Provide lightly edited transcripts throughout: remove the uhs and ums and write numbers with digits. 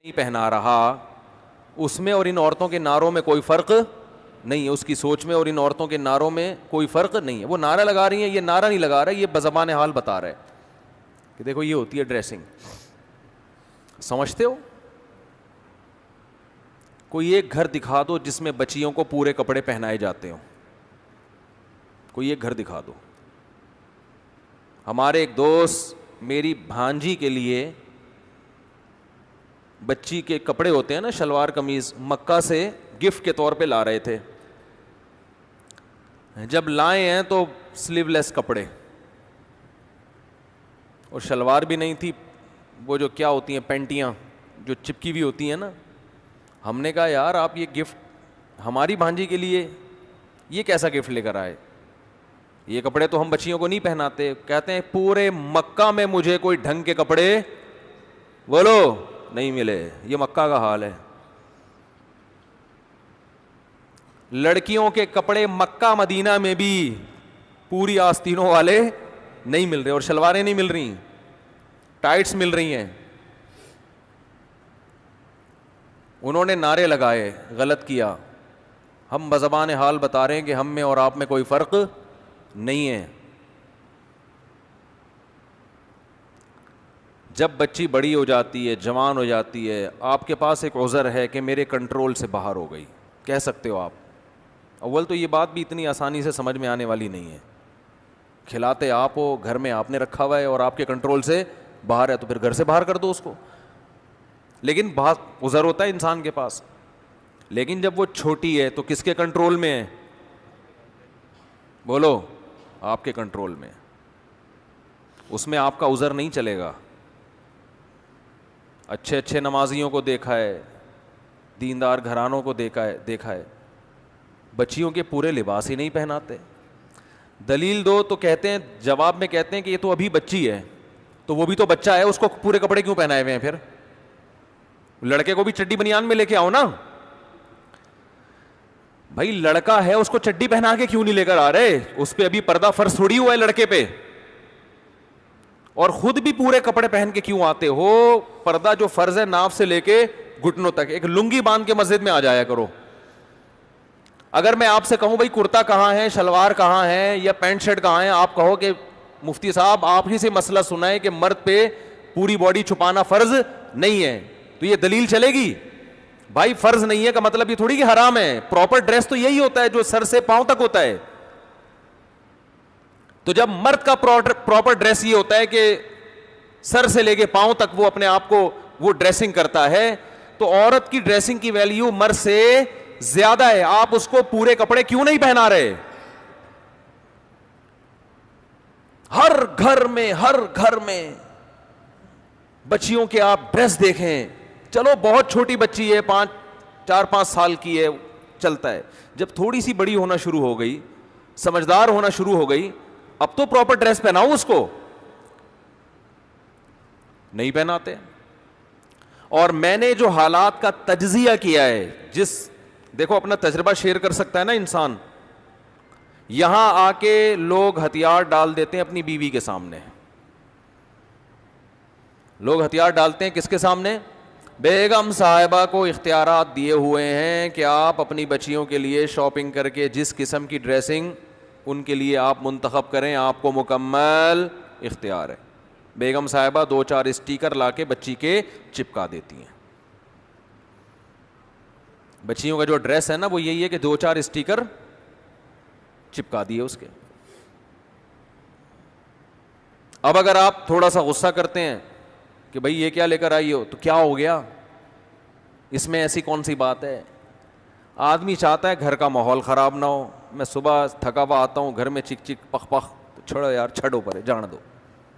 نہیں پہنا رہا، اس میں اور ان عورتوں کے نعروں میں کوئی فرق نہیں ہے، اس کی سوچ میں اور ان عورتوں کے نعروں میں کوئی فرق نہیں ہے. وہ نعرہ لگا رہی ہیں، یہ نعرہ نہیں لگا رہا، یہ بزبان حال بتا رہا ہے کہ دیکھو یہ ہوتی ہے ڈریسنگ. سمجھتے ہو؟ کوئی ایک گھر دکھا دو جس میں بچیوں کو پورے کپڑے پہنائے جاتے ہوں، کوئی ایک گھر دکھا دو. ہمارے ایک دوست میری بھانجی کے لیے بچی کے کپڑے ہوتے ہیں نا، شلوار قمیض، مکہ سے گفٹ کے طور پہ لا رہے تھے. جب لائے ہیں تو سلیو لیس کپڑے اور شلوار بھی نہیں تھی، وہ جو کیا ہوتی ہیں پینٹیاں جو چپکی ہوئی ہوتی ہیں نا. ہم نے کہا یار آپ یہ گفٹ ہماری بھانجی کے لیے یہ کیسا گفٹ لے کر آئے، یہ کپڑے تو ہم بچیوں کو نہیں پہناتے. کہتے ہیں پورے مکہ میں مجھے کوئی ڈھنگ کے کپڑے بولو نہیں ملے. یہ مکہ کا حال ہے. لڑکیوں کے کپڑے مکہ مدینہ میں بھی پوری آستینوں والے نہیں مل رہے، اور شلواریں نہیں مل رہی، ٹائٹس مل رہی ہیں. انہوں نے نعرے لگائے، غلط کیا. ہم بزبان حال بتا رہے ہیں کہ ہم میں اور آپ میں کوئی فرق نہیں ہے. جب بچی بڑی ہو جاتی ہے، جوان ہو جاتی ہے، آپ کے پاس ایک عذر ہے کہ میرے کنٹرول سے باہر ہو گئی، کہہ سکتے ہو آپ. اول تو یہ بات بھی اتنی آسانی سے سمجھ میں آنے والی نہیں ہے. کھلاتے آپ ہو، گھر میں آپ نے رکھا ہوا ہے اور آپ کے کنٹرول سے باہر ہے، تو پھر گھر سے باہر کر دو اس کو. لیکن بہت عذر ہوتا ہے انسان کے پاس. لیکن جب وہ چھوٹی ہے تو کس کے کنٹرول میں ہے؟ بولو آپ کے کنٹرول میں. اس میں آپ کا عذر نہیں چلے گا. اچھے اچھے نمازیوں کو دیکھا ہے، دیندار گھرانوں کو دیکھا ہے، بچیوں کے پورے لباس ہی نہیں پہناتے. دلیل دو تو کہتے ہیں، جواب میں کہتے ہیں کہ یہ تو ابھی بچی ہے، تو وہ بھی تو بچہ ہے، اس کو پورے کپڑے کیوں پہنائے ہوئے ہیں؟ پھر لڑکے کو بھی چڈی بنیان میں لے کے آؤ نا. بھائی لڑکا ہے، اس کو چڈی پہنا کے کیوں نہیں لے کر آ رہے؟ اس پہ ابھی پردہ فرض تھوڑی ہوا ہے لڑکے پہ. اور خود بھی پورے کپڑے پہن کے کیوں آتے ہو؟ پردہ جو فرض ہے ناف سے لے کے گھٹنوں تک، ایک لنگی باندھ کے مسجد میں آ جایا کرو. اگر میں آپ سے کہوں بھائی کرتا کہاں ہے، شلوار کہاں ہے، یا پینٹ شرٹ کہاں ہے، آپ کہو کہ مفتی صاحب آپ ہی سے مسئلہ سنا ہے کہ مرد پہ پوری باڈی چھپانا فرض نہیں ہے، تو یہ دلیل چلے گی؟ بھائی فرض نہیں ہے کا مطلب یہ تھوڑی کہ حرام ہے. پراپر ڈریس تو یہی ہوتا ہے جو سر سے پاؤں تک ہوتا ہے. تو جب مرد کا پراپر ڈریس یہ ہوتا ہے کہ سر سے لے کے پاؤں تک وہ اپنے آپ کو وہ ڈریسنگ کرتا ہے، تو عورت کی ڈریسنگ کی ویلیو مرد سے زیادہ ہے. آپ اس کو پورے کپڑے کیوں نہیں پہنا رہے؟ ہر گھر میں بچیوں کے آپ ڈریس دیکھیں. چلو بہت چھوٹی بچی ہے، 4-5 سال کی ہے، چلتا ہے. جب تھوڑی سی بڑی ہونا شروع ہو گئی، سمجھدار ہونا شروع ہو گئی، اب تو پراپر ڈریس پہناؤ اس کو. نہیں پہناتے. اور میں نے جو حالات کا تجزیہ کیا ہے، دیکھو اپنا تجربہ شیئر کر سکتا ہے نا انسان. یہاں آ کے لوگ ہتھیار ڈال دیتے ہیں اپنی بیوی کے سامنے. لوگ ہتھیار ڈالتے ہیں کس کے سامنے؟ بیگم صاحبہ کو اختیارات دیے ہوئے ہیں کہ آپ اپنی بچیوں کے لیے شاپنگ کر کے جس قسم کی ڈریسنگ ان کے لیے آپ منتخب کریں، آپ کو مکمل اختیار ہے. بیگم صاحبہ 2-4 اسٹیکر لا کے بچی کے چپکا دیتی ہیں. بچیوں کا جو ڈریس ہے نا وہ یہی ہے کہ 2-4 اسٹیکر چپکا دیے اس کے. اب اگر آپ تھوڑا سا غصہ کرتے ہیں کہ بھئی یہ کیا لے کر آئی ہو، تو کیا ہو گیا اس میں، ایسی کون سی بات ہے؟ آدمی چاہتا ہے گھر کا ماحول خراب نہ ہو. میں صبح تھکا ہوا آتا ہوں، گھر میں چک چک پخ پخ، چھوڑو یار، چھڑو پرے، جان دو.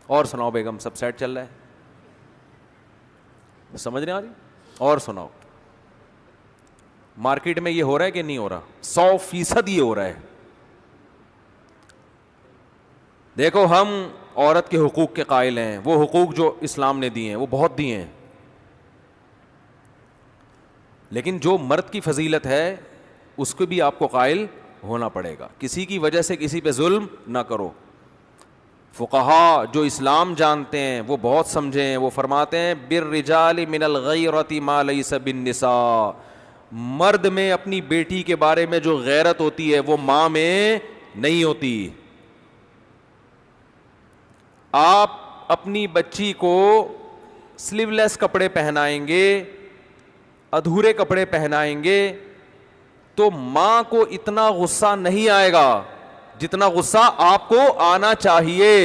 اور سناؤ بیگم، سب سیٹ چل رہا ہے؟ سمجھ رہے ہیں آج؟ اور سناؤ. مارکیٹ میں یہ ہو رہا ہے کہ نہیں ہو رہا؟ 100% یہ ہو رہا ہے. دیکھو ہم عورت کے حقوق کے قائل ہیں، وہ حقوق جو اسلام نے دیے ہیں وہ بہت دیے ہیں، لیکن جو مرد کی فضیلت ہے اس کو بھی آپ کو قائل ہونا پڑے گا. کسی کی وجہ سے کسی پہ ظلم نہ کرو. فقہا جو اسلام جانتے ہیں وہ بہت سمجھے ہیں, وہ فرماتے ہیں بالرجال من الغیرۃ ما لیس بالنساء, مرد میں اپنی بیٹی کے بارے میں جو غیرت ہوتی ہے وہ ماں میں نہیں ہوتی. آپ اپنی بچی کو سلیو لیس کپڑے پہنائیں گے, ادھورے کپڑے پہنائیں گے, تو ماں کو اتنا غصہ نہیں آئے گا جتنا غصہ آپ کو آنا چاہیے.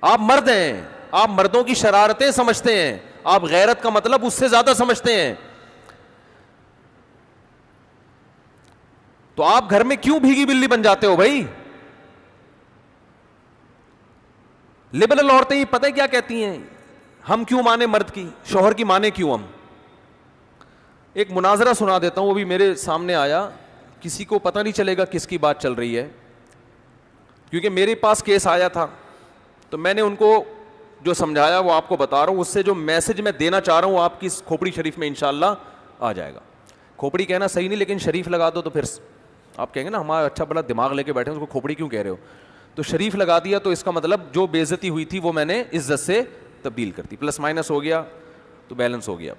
آپ مرد ہیں, آپ مردوں کی شرارتیں سمجھتے ہیں, آپ غیرت کا مطلب اس سے زیادہ سمجھتے ہیں. تو آپ گھر میں کیوں بھیگی بلی بن جاتے ہو بھائی؟ لبرل عورتیں یہ پتہ کیا کہتی ہیں, ہم کیوں مانے مرد کی, شوہر کی مانے کیوں ہم. ایک مناظرہ سنا دیتا ہوں, وہ بھی میرے سامنے آیا, کسی کو پتہ نہیں چلے گا کس کی بات چل رہی ہے, کیونکہ میرے پاس کیس آیا تھا تو میں نے ان کو جو سمجھایا وہ آپ کو بتا رہا ہوں. اس سے جو میسج میں دینا چاہ رہا ہوں آپ کی کھوپڑی شریف میں انشاءاللہ آ جائے گا. کھوپڑی کہنا صحیح نہیں, لیکن شریف لگا دو تو پھر آپ کہیں گے نا ہمارا اچھا بڑا دماغ لے کے بیٹھے ہیں, اس کو کھوپڑی کیوں کہہ رہے ہو. تو شریف لگا دیا تو اس کا مطلب جو بے عزتی ہوئی تھی وہ میں نے عزت سے تبدیل کر دی, پلس مائنس ہو گیا تو بیلنس ہو گیا.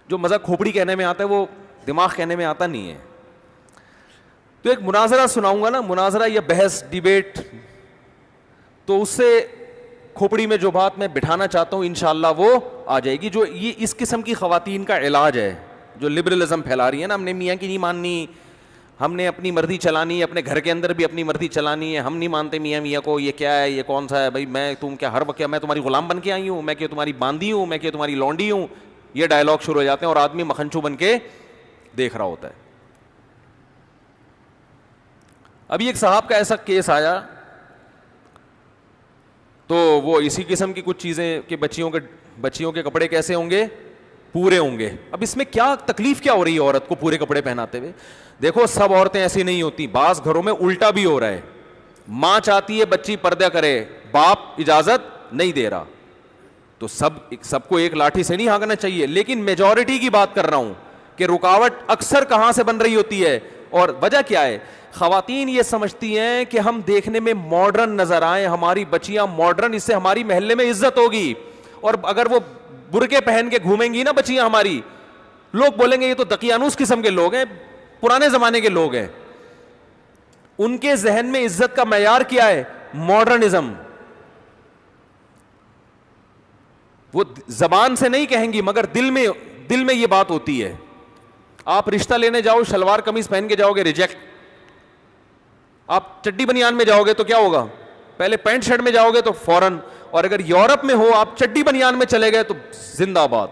جو مزہ کھوپڑی کہنے میں آتا ہے وہ دماغ کہنے میں آتا نہیں ہے. تو ایک مناظرہ سناؤں گا نا, مناظرہ یا بحث ڈیبیٹ, تو اس سے کھوپڑی میں جو بات میں بٹھانا چاہتا ہوں انشاءاللہ وہ آ جائے گی. جو یہ اس قسم کی خواتین کا علاج ہے جو لبرلزم پھیلا رہی ہے نا, ہم نے میاں کی نہیں ماننی, ہم نے اپنی مرضی چلانی ہے, اپنے گھر کے اندر بھی اپنی مرضی چلانی ہے, ہم نہیں مانتے میاں کو, یہ کیا ہے, یہ کون سا ہے بھائی, میں تم کیا ہر وقت کیا میں تمہاری غلام بن کے آئی ہوں, میں کہ تمہاری باندھی ہوں, میں کہ تمہاری لونڈی ہوں. یہ ڈائلاگ شروع ہو جاتے ہیں اور آدمی مکھنچو بن کے دیکھ رہا ہوتا ہے. ابھی ایک صاحب کا ایسا کیس آیا تو وہ اسی قسم کی کچھ چیزیں کہ بچیوں کے کپڑے کیسے ہوں گے, پورے ہوں گے. اب اس میں کیا تکلیف کیا ہو رہی ہے عورت کو پورے کپڑے پہناتے ہوئے؟ دیکھو سب عورتیں ایسی نہیں ہوتی, بعض گھروں میں الٹا بھی ہو رہا ہے. ماں چاہتی ہے بچی پردہ کرے, باپ اجازت نہیں دے رہا, تو سب کو ایک لاٹھی سے نہیں ہانکنا چاہیے. لیکن میجورٹی کی بات کر رہا ہوں کہ رکاوٹ اکثر کہاں سے بن رہی ہوتی ہے اور وجہ کیا ہے. خواتین یہ سمجھتی ہیں کہ ہم دیکھنے میں ماڈرن نظر آئیں, ہماری بچیاں ماڈرن, اس سے ہماری محلے میں عزت ہوگی. اور اگر وہ برقعے پہن کے گھومیں گی نا بچیاں ہماری, لوگ بولیں گے یہ تو دقیانوس قسم کے لوگ ہیں, پرانے زمانے کے لوگ ہیں. ان کے ذہن میں عزت کا معیار کیا ہے؟ ماڈرنزم. وہ زبان سے نہیں کہیں گی مگر دل میں یہ بات ہوتی ہے. آپ رشتہ لینے جاؤ شلوار قمیض پہن کے جاؤ گے, ریجیکٹ. آپ چڈی بنیان میں جاؤ گے تو کیا ہوگا؟ پہلے پینٹ شرٹ میں جاؤ گے تو فوراً. اور اگر یورپ میں ہو آپ چڈی بنیان میں چلے گئے تو زندہ باد.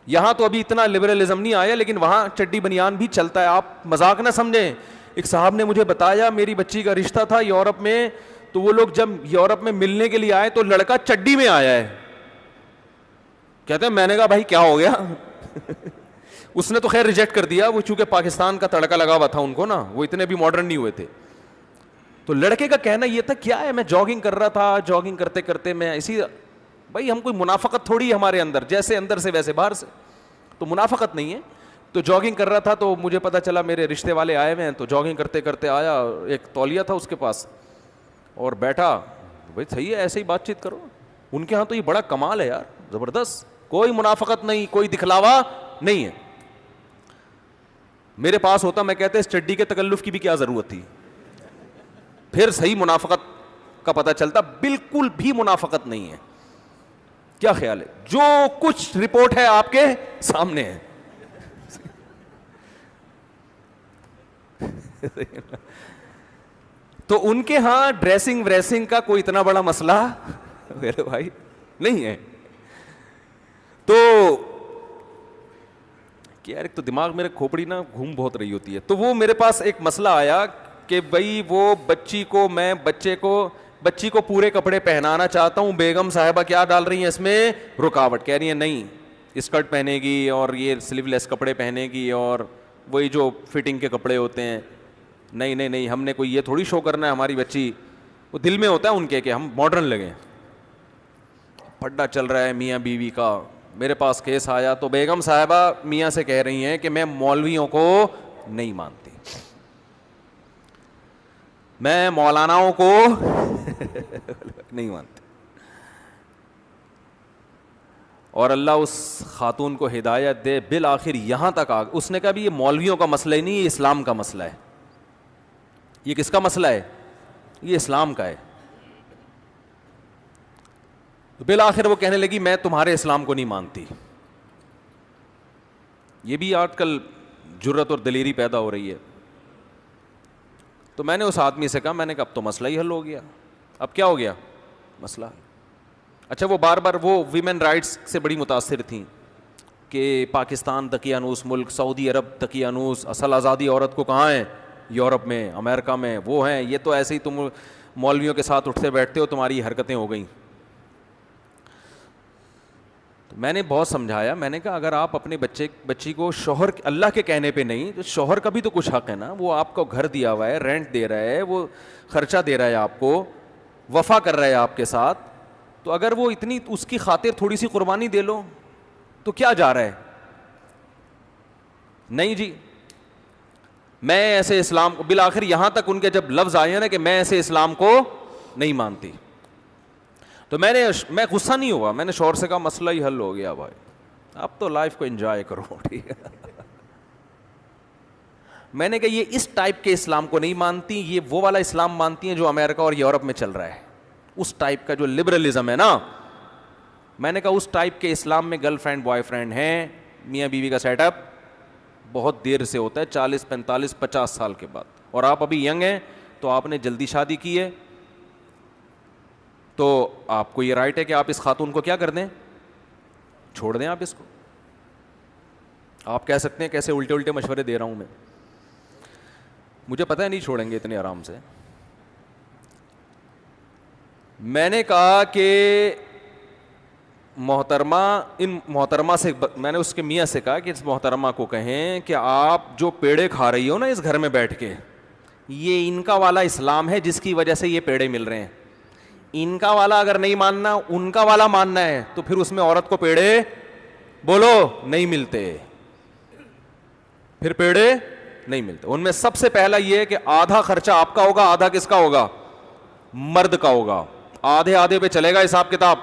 یہاں تو ابھی اتنا لبرلزم نہیں آیا لیکن وہاں چڈی بنیان بھی چلتا ہے, آپ مذاق نہ سمجھیں. ایک صاحب نے مجھے بتایا میری بچی کا رشتہ تھا یورپ میں, تو وہ لوگ جب یورپ میں ملنے کے لیے آئے تو لڑکا چڈی میں آیا ہے. کہتے ہیں میں نے کہا بھائی کیا ہو گیا اس نے تو خیر ریجیکٹ کر دیا, وہ چونکہ پاکستان کا تڑکا لگا ہوا تھا ان کو نا, وہ اتنے بھی ماڈرن نہیں ہوئے تھے. تو لڑکے کا کہنا یہ تھا کیا ہے, میں جاگنگ کر رہا تھا, جاگنگ کرتے کرتے میں اسی, بھائی ہم کوئی منافقت تھوڑی ہے ہمارے اندر, جیسے اندر سے ویسے باہر سے, تو منافقت نہیں ہے. تو جاگنگ کر رہا تھا تو مجھے پتا چلا میرے رشتے والے آئے ہوئے ہیں, تو جاگنگ کرتے کرتے آیا, ایک تولیہ تھا اس کے پاس اور بیٹھا. بھائی صحیح ہے ایسے ہی بات چیت کرو. ان کے ہاں تو یہ بڑا کمال ہے یار, زبردست, کوئی منافقت نہیں, کوئی دکھلاوا نہیں ہے. میرے پاس ہوتا میں کہتے اس چڈی کے تکلف کی بھی کیا ضرورت تھی, پھر صحیح منافقت کا پتہ چلتا. بالکل بھی منافقت نہیں ہے. کیا خیال ہے؟ جو کچھ رپورٹ ہے آپ کے سامنے ہے. تو ان کے ہاں ڈریسنگ وریسنگ کا کوئی اتنا بڑا مسئلہ میرے بھائی نہیں ہے. تو یار ایک تو دماغ میرے کھوپڑی نا گھوم بہت رہی ہوتی ہے. تو وہ میرے پاس ایک مسئلہ آیا کہ بھائی وہ بچی کو پورے کپڑے پہنانا چاہتا ہوں, بیگم صاحبہ کیا ڈال رہی ہیں اس میں رکاوٹ, کہہ رہی ہیں نہیں اسکرٹ پہنے گی اور یہ سلیو لیس کپڑے پہنے گی اور وہی جو فٹنگ کے کپڑے ہوتے ہیں. نہیں ہم نے کوئی یہ تھوڑی شو کرنا ہے ہماری بچی, وہ دل میں ہوتا ہے ان کے کہ ہم ماڈرن لگیں. پھڈا چل رہا ہے میاں بیوی کا. میرے پاس کیس آیا تو بیگم صاحبہ میاں سے کہہ رہی ہیں کہ میں مولویوں کو نہیں مانتی, میں مولاناؤں کو نہیں مانتے. اور اللہ اس خاتون کو ہدایت دے, بالآخر یہاں تک آ اس نے کہا بھی یہ مولویوں کا مسئلہ ہی نہیں, یہ اسلام کا مسئلہ ہے. یہ کس کا مسئلہ ہے؟ یہ اسلام کا ہے. بالآخر وہ کہنے لگی میں تمہارے اسلام کو نہیں مانتی. یہ بھی آج کل جرت اور دلیری پیدا ہو رہی ہے. تو میں نے اس آدمی سے کہا, میں نے کہا اب تو مسئلہ ہی حل ہو گیا. اب کیا ہو گیا مسئلہ؟ اچھا وہ بار بار وہ ویمن رائٹس سے بڑی متاثر تھیں کہ پاکستان دقیانوس ملک, سعودی عرب دقیانوس, اصل آزادی عورت کو کہاں ہے؟ یورپ میں, امریکہ میں وہ ہیں. یہ تو ایسے ہی تم مولویوں کے ساتھ اٹھتے بیٹھتے ہو, تمہاری حرکتیں ہو گئیں. تو میں نے بہت سمجھایا, میں نے کہا اگر آپ اپنے بچی کو شوہر اللہ کے کہنے پہ نہیں, تو شوہر کا بھی تو کچھ حق ہے نا. وہ آپ کو گھر دیا ہوا ہے, رینٹ دے رہا ہے, وہ خرچہ دے رہا ہے آپ کو, وفا کر رہا ہے آپ کے ساتھ. تو اگر وہ اتنی اس کی خاطر تھوڑی سی قربانی دے لو تو کیا جا رہا ہے؟ نہیں جی میں ایسے اسلام کو, بالآخر یہاں تک ان کے جب لفظ آئے ہیں نا کہ میں ایسے اسلام کو نہیں مانتی, تو میں غصہ نہیں ہوا. میں نے شوہر سے کہا مسئلہ ہی حل ہو گیا بھائی, اب تو لائف کو انجوائے کرو. ٹھیک ہے, میں نے کہا یہ اس ٹائپ کے اسلام کو نہیں مانتی, یہ وہ والا اسلام مانتی ہیں جو امریکہ اور یورپ میں چل رہا ہے, اس ٹائپ کا جو لبرلزم ہے نا. میں نے کہا اس ٹائپ کے اسلام میں گرل فرینڈ بوائے فرینڈ ہیں, میاں بیوی کا سیٹ اپ بہت دیر سے ہوتا ہے, 40 45 50 سال کے بعد. اور آپ ابھی ینگ ہیں تو آپ نے جلدی شادی کی ہے, تو آپ کو یہ رائٹ ہے کہ آپ اس خاتون کو کیا کر دیں, چھوڑ دیں. آپ اس کو آپ کہہ سکتے ہیں کیسے الٹے الٹے مشورے دے رہا ہوں میں, مجھے پتہ ہے نہیں چھوڑیں گے اتنے آرام سے. میں نے کہا کہ محترمہ سے میں نے اس کے میاں سے کہا کہ اس محترمہ کو کہیں کہ آپ جو پیڑے کھا رہی ہو نا اس گھر میں بیٹھ کے, یہ ان کا والا اسلام ہے جس کی وجہ سے یہ پیڑے مل رہے ہیں. ان کا والا اگر نہیں ماننا, ان کا والا ماننا ہے, تو پھر اس میں عورت کو پیڑے بولو نہیں ملتے, پھر پیڑے نہیں ملتے. ان میں سب سے پہلا یہ ہے کہ آدھا خرچہ آپ کا ہوگا, آدھا کس کا ہوگا؟ مرد کا ہوگا. آدھے آدھے پہ چلے گا حساب کتاب.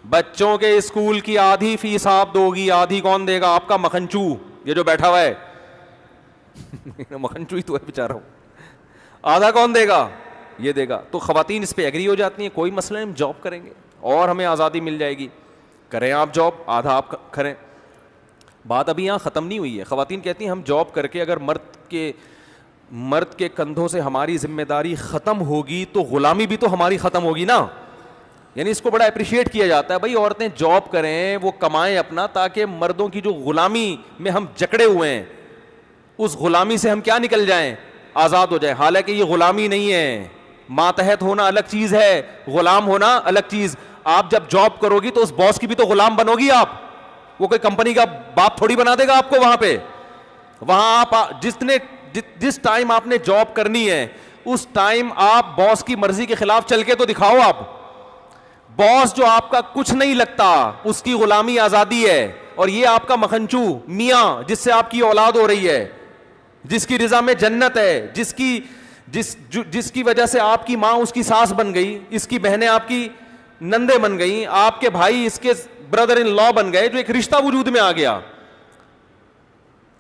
بچوں کے اسکول کی آدھی فیس آپ دو گی, آدھی کون دے گا؟ آپ کا مکھنچو, یہ جو بیٹھا ہوا ہے مکھنچو ہی تو ہے بیچارہ, آدھا کون دے گا؟ یہ دے گا. تو خواتین اس پہ ایگری ہو جاتی ہیں, کوئی مسئلہ نہیں, ہم جاب کریں گے اور ہمیں آزادی مل جائے گی. کریں آپ جاب, آدھا آپ کریں. بات ابھی یہاں ختم نہیں ہوئی ہے. خواتین کہتی ہیں ہم جاب کر کے اگر مرد کے کندھوں سے ہماری ذمہ داری ختم ہوگی تو غلامی بھی تو ہماری ختم ہوگی نا. یعنی اس کو بڑا اپریشیٹ کیا جاتا ہے, بھائی عورتیں جاب کریں, وہ کمائیں اپنا, تاکہ مردوں کی جو غلامی میں ہم جکڑے ہوئے ہیں اس غلامی سے ہم کیا نکل جائیں, آزاد ہو جائیں. حالانکہ یہ غلامی نہیں ہے, ماتحت ہونا الگ چیز ہے, غلام ہونا الگ چیز. آپ جب جاب کرو گی تو اس باس کی بھی تو غلام بنو گی آپ, وہ کوئی کمپنی کا باپ تھوڑی بنا دے گا آپ کو. وہاں پہ وہاں آپ جس ٹائم آپ نے جاب کرنی ہے اس ٹائم آپ باس کی مرضی کے خلاف چل کے تو دکھاؤ. آپ باس جو آپ کا کچھ نہیں لگتا, اس کی غلامی آزادی ہے, اور یہ آپ کا مکھنچو میاں جس سے آپ کی اولاد ہو رہی ہے, جس کی رضا میں جنت ہے, جس کی وجہ سے آپ کی ماں اس کی ساس بن گئی, اس کی بہنیں آپ کی نندے بن گئیں, آپ کے بھائی اس کے بردر ان لا بن گئے, جو ایک رشتہ وجود میں آ گیا.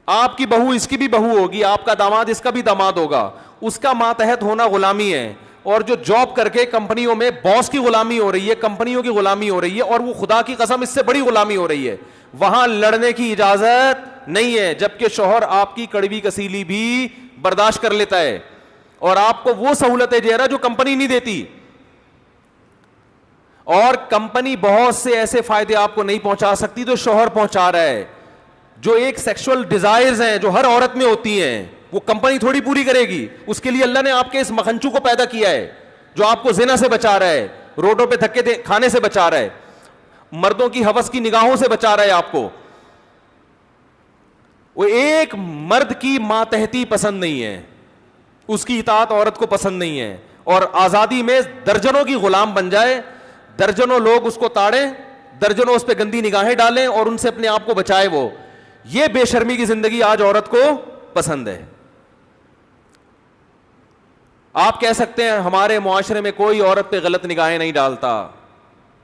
آپ کی بہو اس کی بھی بہو ہوگی, آپ کا داماد اس کا بھی داماد ہوگا. اس کا ماتحت ہونا غلامی ہے. اور جو جاب کر کے کمپنیوں میں باس کی غلامی ہو رہی ہے, کمپنیوں کی غلامی ہو رہی ہے, اور وہ خدا کی قسم اس سے بڑی غلامی ہو رہی ہے, وہاں لڑنے کی اجازت نہیں ہے. جبکہ شوہر آپ کی کڑوی کسیلی بھی برداشت کر لیتا ہے, اور آپ کو وہ سہولتیں دے رہا جو کمپنی نہیں دیتی. اور کمپنی بہت سے ایسے فائدے آپ کو نہیں پہنچا سکتی جو شوہر پہنچا رہا ہے. جو ایک سیکشل ڈیزائرز ہیں جو ہر عورت میں ہوتی ہیں, وہ کمپنی تھوڑی پوری کرے گی. اس کے لیے اللہ نے آپ کے اس مکھنچو کو پیدا کیا ہے جو آپ کو زنا سے بچا رہا ہے, روڈوں پہ دھکے کھانے سے بچا رہا ہے, مردوں کی ہوس کی نگاہوں سے بچا رہا ہے آپ کو. وہ ایک مرد کی ماتحتی پسند نہیں ہے, اس کی اطاعت عورت کو پسند نہیں ہے, اور آزادی میں درجنوں کی غلام بن جائے, درجنوں لوگ اس کو تاڑیں, درجنوں اس پہ گندی نگاہیں ڈالیں اور ان سے اپنے آپ کو بچائے. وہ یہ بے شرمی کی زندگی آج عورت کو پسند ہے. آپ کہہ سکتے ہیں ہمارے معاشرے میں کوئی عورت پہ غلط نگاہیں نہیں ڈالتا،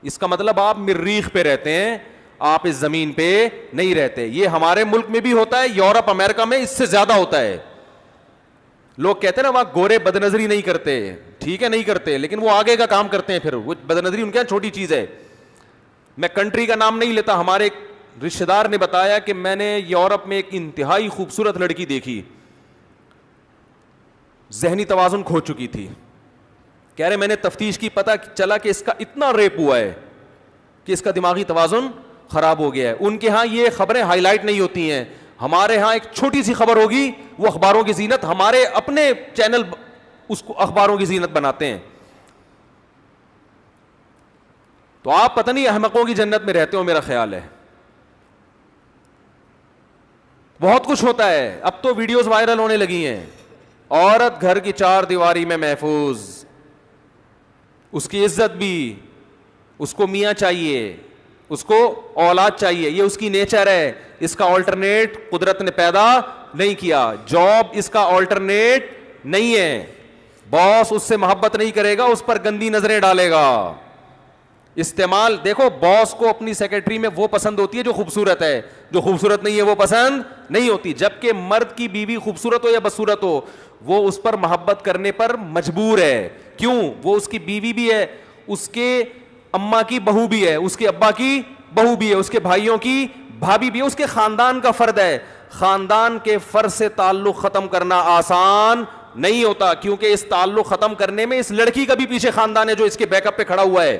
اس کا مطلب آپ مریخ پہ رہتے ہیں، آپ اس زمین پہ نہیں رہتے. یہ ہمارے ملک میں بھی ہوتا ہے، یورپ امریکہ میں اس سے زیادہ ہوتا ہے. لوگ کہتے ہیں نا وہاں گورے بد نظری نہیں کرتے، ٹھیک ہے نہیں کرتے، لیکن وہ آگے کا کام کرتے ہیں. پھر وہ بد نظری ان کے یہاں چھوٹی چیز ہے. میں کنٹری کا نام نہیں لیتا، ہمارے ایک رشتے دار نے بتایا کہ میں نے یورپ میں ایک انتہائی خوبصورت لڑکی دیکھی، ذہنی توازن کھو چکی تھی. کہہ رہے میں نے تفتیش کی، پتہ چلا کہ اس کا اتنا ریپ ہوا ہے کہ اس کا دماغی توازن خراب ہو گیا ہے. ان کے ہاں یہ خبریں ہائی لائٹ نہیں ہوتی ہیں، ہمارے ہاں ایک چھوٹی سی خبر ہوگی وہ اخباروں کی زینت، ہمارے اپنے چینل اس کو اخباروں کی زینت بناتے ہیں. تو آپ پتہ نہیں احمقوں کی جنت میں رہتے ہو، میرا خیال ہے. بہت کچھ ہوتا ہے. اب تو ویڈیوز وائرل ہونے لگی ہیں، عورت گھر کی چار دیواری میں محفوظ، اس کی عزت بھی، اس کو میاں چاہیے، اس کو اولاد چاہیے، یہ اس کی نیچر ہے. اس کا آلٹرنیٹ قدرت نے پیدا نہیں کیا. جاب اس کا آلٹرنیٹ نہیں ہے. باس اس سے محبت نہیں کرے گا، اس پر گندی نظریں ڈالے گا. استعمال دیکھو، باس کو اپنی سیکرٹری میں وہ پسند ہوتی ہے جو خوبصورت ہے، جو خوبصورت نہیں ہے وہ پسند نہیں ہوتی. جبکہ مرد کی بیوی خوبصورت ہو یا بدصورت ہو، وہ اس پر محبت کرنے پر مجبور ہے. کیوں؟ وہ اس کی بیوی بھی ہے، اس کے اماں کی بہو بھی ہے، اس کے ابا کی بہو بھی ہے، اس کے بھائیوں کی بھابھی بھی ہے، اس کے خاندان کا فرد ہے. خاندان کے فرد سے تعلق ختم کرنا آسان نہیں ہوتا، کیونکہ اس تعلق ختم کرنے میں اس لڑکی کا بھی پیچھے خاندان ہے جو اس کے بیک اپ پہ کھڑا ہوا ہے.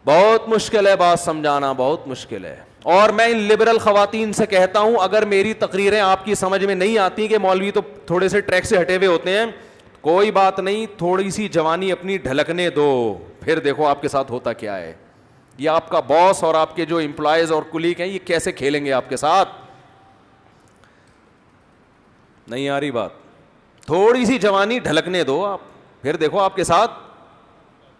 بہت مشکل ہے بات سمجھانا، بہت مشکل ہے. اور میں ان لبرل خواتین سے کہتا ہوں، اگر میری تقریریں آپ کی سمجھ میں نہیں آتی کہ مولوی تو تھوڑے سے ٹریک سے ہٹے ہوئے ہوتے ہیں، کوئی بات نہیں، تھوڑی سی جوانی اپنی ڈھلکنے دو، پھر دیکھو آپ کے ساتھ ہوتا کیا ہے. یہ آپ کا باس اور آپ کے جو امپلائیز اور کلیگ ہیں یہ کیسے کھیلیں گے آپ کے ساتھ. نہیں آ رہی بات؟ تھوڑی سی جوانی ڈھلکنے دو آپ، پھر دیکھو آپ کے ساتھ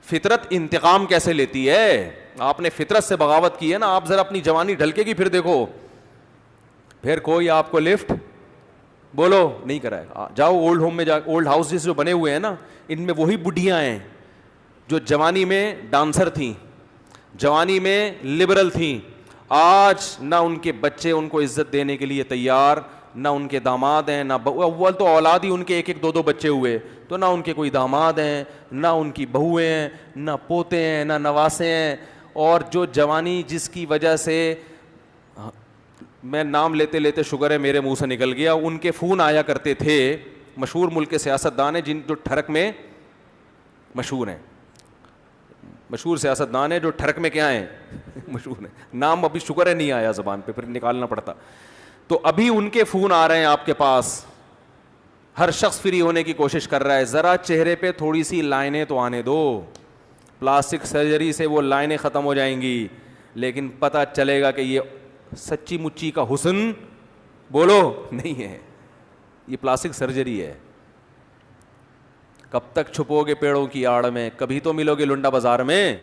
فطرت انتقام کیسے لیتی ہے. آپ نے فطرت سے بغاوت کی ہے نا، آپ ذرا اپنی جوانی ڈھلکے گی پھر دیکھو، پھر کوئی آپ کو لفٹ بولو نہیں کرائے گا. جاؤ اولڈ ہوم میں، جا اولڈ ہاؤسز جو بنے ہوئے ہیں نا، ان میں وہی بڈھیاں ہیں جو جوانی میں ڈانسر تھیں، جوانی میں لبرل تھیں. آج نہ ان کے بچے ان کو عزت دینے کے لیے تیار، نہ ان کے داماد ہیں، نہ اول تو اولاد ہی ان کے ایک ایک دو دو بچے ہوئے، تو نہ ان کے کوئی داماد ہیں، نہ ان کی بہویں ہیں، نہ پوتے ہیں، نہ نواسے ہیں. اور جو جوانی جس کی وجہ سے، میں نام لیتے لیتے شکر ہے میرے منہ سے نکل گیا، ان کے فون آیا کرتے تھے، مشہور ملک کے سیاستدان ہیں جن جو ٹھڑک میں مشہور ہیں، مشہور سیاستدان ہیں جو ٹھڑک میں کیا ہیں مشہور ہیں. نام ابھی شکر ہے نہیں آیا زبان پہ، پھر نکالنا پڑتا. تو ابھی ان کے فون آ رہے ہیں آپ کے پاس، ہر شخص فری ہونے کی کوشش کر رہا ہے. ذرا چہرے پہ تھوڑی سی لائنیں تو آنے دو. پلاسٹک سرجری سے وہ لائنیں ختم ہو جائیں گی، لیکن پتہ چلے گا کہ یہ سچی مچی کا حسن بولو نہیں ہے، یہ پلاسٹک سرجری ہے. کب تک چھپو گے پیڑوں کی آڑ میں؟ کبھی تو ملو گے لنڈا بازار میں.